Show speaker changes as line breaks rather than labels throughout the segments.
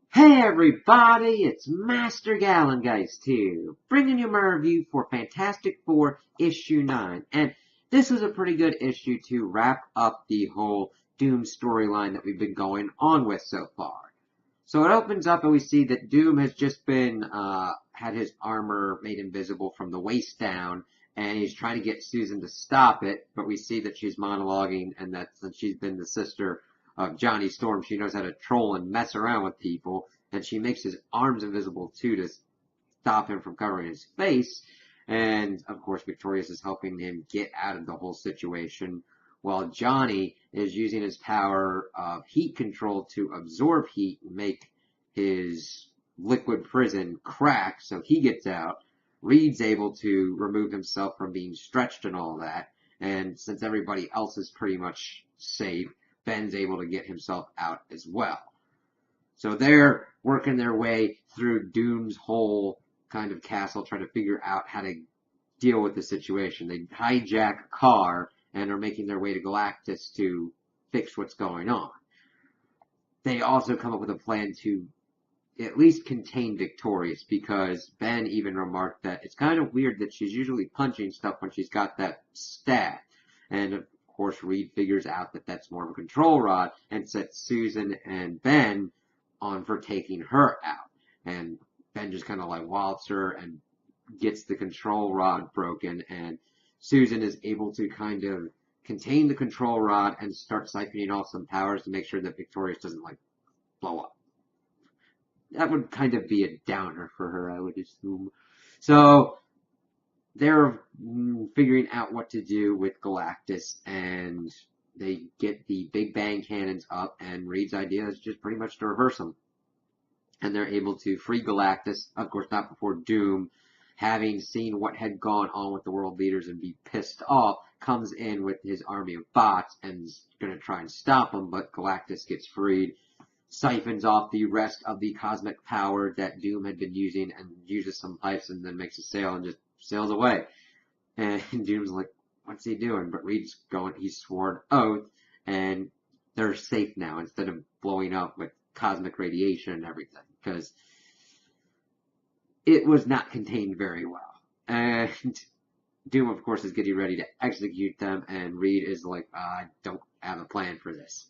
Hey everybody, it's Master Gallengeist here, bringing you my review for Fantastic Four issue 9. And this was a pretty good issue to wrap up the whole Doom storyline that we've been going on with so far. So it opens up and we see that Doom has just had his armor made invisible from the waist down, and he's trying to get Susan to stop it, but we see that she's monologuing and that since she's been the sister of Johnny Storm, she knows how to troll and mess around with people, and she makes his arms invisible too to stop him from covering his face. And of course, Victorious is helping him get out of the whole situation, while Johnny is using his power of heat control to absorb heat and make his liquid prison crack so he gets out. Reed's able to remove himself from being stretched and all that, and since everybody else is pretty much safe, Ben's able to get himself out as well. So they're working their way through Doom's whole kind of castle, trying to figure out how to deal with the situation. They hijack a car and are making their way to Galactus to fix what's going on. They also come up with a plan to at least contain Victorious, because Ben even remarked that it's kind of weird that she's usually punching stuff when she's got that staff. And of course, Reed figures out that that's more of a control rod and sets Susan and Ben on for taking her out. And Ben just kind of like waltz her and gets the control rod broken, and Susan is able to kind of contain the control rod and start siphoning off some powers to make sure that Victorious doesn't like blow up. That would kind of be a downer for her, I would assume. So they're figuring out what to do with Galactus, and they get the Big Bang cannons up, and Reed's idea is just pretty much to reverse them. And they're able to free Galactus, of course not before Doom, having seen what had gone on with the world leaders and be pissed off, comes in with his army of bots and is going to try and stop them, but Galactus gets freed, siphons off the rest of the cosmic power that Doom had been using, and uses some pipes and then makes a sail and just sails away. And Doom's like, what's he doing? But Reed's going, he's sworn oath, and they're safe now instead of blowing up with cosmic radiation and everything, because it was not contained very well. And Doom, of course, is getting ready to execute them, and Reed is like, I don't have a plan for this.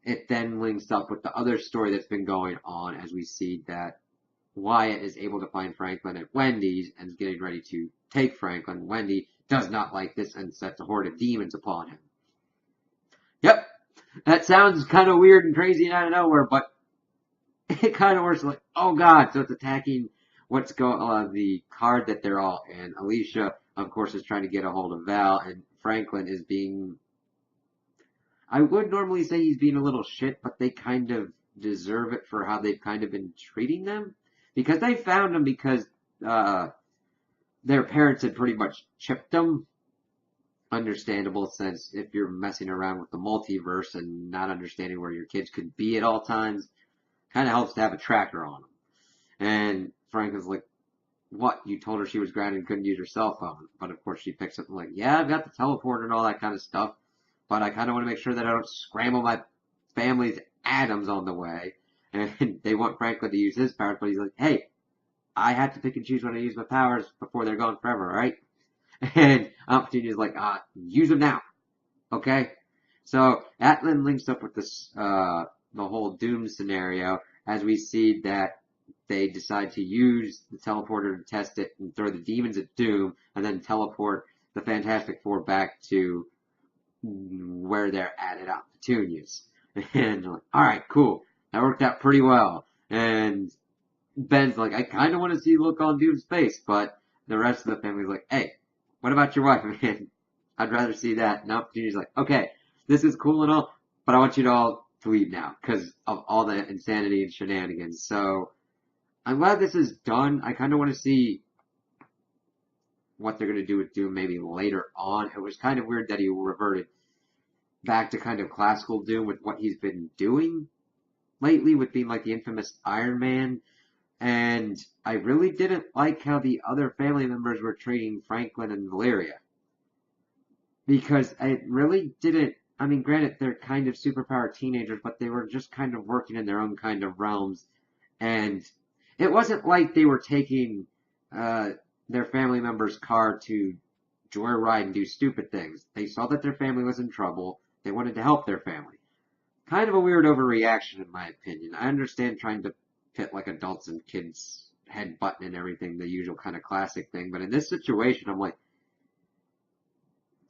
It then links up with the other story that's been going on, as we see that Wyatt is able to find Franklin at Wendy's and is getting ready to take Franklin. Wendy does not like this and sets a horde of demons upon him. Yep, that sounds kind of weird and crazy and out of nowhere, but it kind of works like, oh god, so it's attacking the card that they're all in. Alicia, of course, is trying to get a hold of Val, and Franklin is being, I would normally say he's being a little shit, but they kind of deserve it for how they've kind of been treating them. Because they found him because their parents had pretty much chipped them. Understandable, since if you're messing around with the multiverse and not understanding where your kids could be at all times, kind of helps to have a tracker on them. And Frank was like, what? You told her she was grounded and couldn't use her cell phone. But of course she picks up and like, yeah, I've got the teleporter and all that kind of stuff, but I kind of want to make sure that I don't scramble my family's atoms on the way. And they want Franklin to use his powers, but he's like, hey, I have to pick and choose when I use my powers before they're gone forever, right? And Opportunity's like, use them now, okay? So that then links up with this, the whole Doom scenario, as we see that they decide to use the teleporter to test it and throw the demons at Doom, and then teleport the Fantastic Four back to where they're at Opportunities. And like, alright, cool. That worked out pretty well. And Ben's like, I kind of want to see the look on Doom's face, but the rest of the family's like, hey, what about your wife, man? I'd rather see that. And Opportunity's like, okay, this is cool and all, but I want you to all to leave now because of all the insanity and shenanigans. So I'm glad this is done. I kind of want to see what they're going to do with Doom maybe later on. It was kind of weird that he reverted back to kind of classical Doom with what he's been doing lately, with being like the infamous Iron Man. And I really didn't like how the other family members were treating Franklin and Valeria. Because I really didn't, I mean, granted, they're kind of superpower teenagers, but they were just kind of working in their own kind of realms. And it wasn't like they were taking their family member's car to joyride and do stupid things. They saw that their family was in trouble. They wanted to help their family. Kind of a weird overreaction, in my opinion. I understand trying to pit like adults and kids head button and everything, the usual kind of classic thing. But in this situation, I'm like,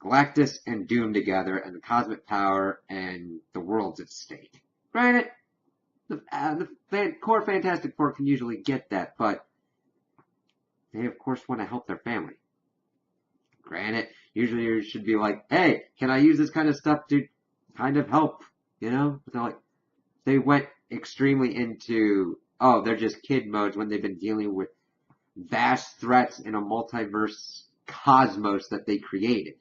Galactus and Doom together, and the cosmic power, and the world's at stake. Granted, the core Fantastic Four can usually get that, but they of course want to help their family. Granted, usually you should be like, hey, can I use this kind of stuff to kind of help? You know? But they went extremely into, oh, they're just kid modes when they've been dealing with vast threats in a multiverse cosmos that they created.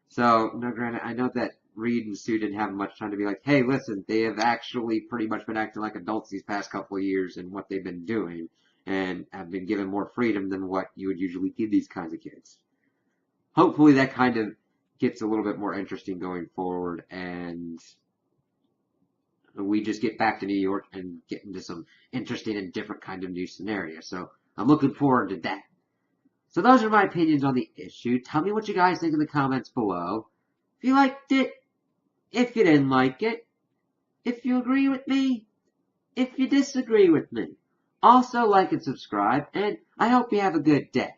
So, no, granted, I know that Reed and Sue didn't have much time to be like, hey, listen, they have actually pretty much been acting like adults these past couple of years in what they've been doing, and have been given more freedom than what you would usually give these kinds of kids. Hopefully that kind of gets a little bit more interesting going forward, and we just get back to New York and get into some interesting and different kind of new scenarios. So I'm looking forward to that. So those are my opinions on the issue. Tell me what you guys think in the comments below. If you liked it, if you didn't like it, if you agree with me, if you disagree with me. Also like and subscribe, and I hope you have a good day.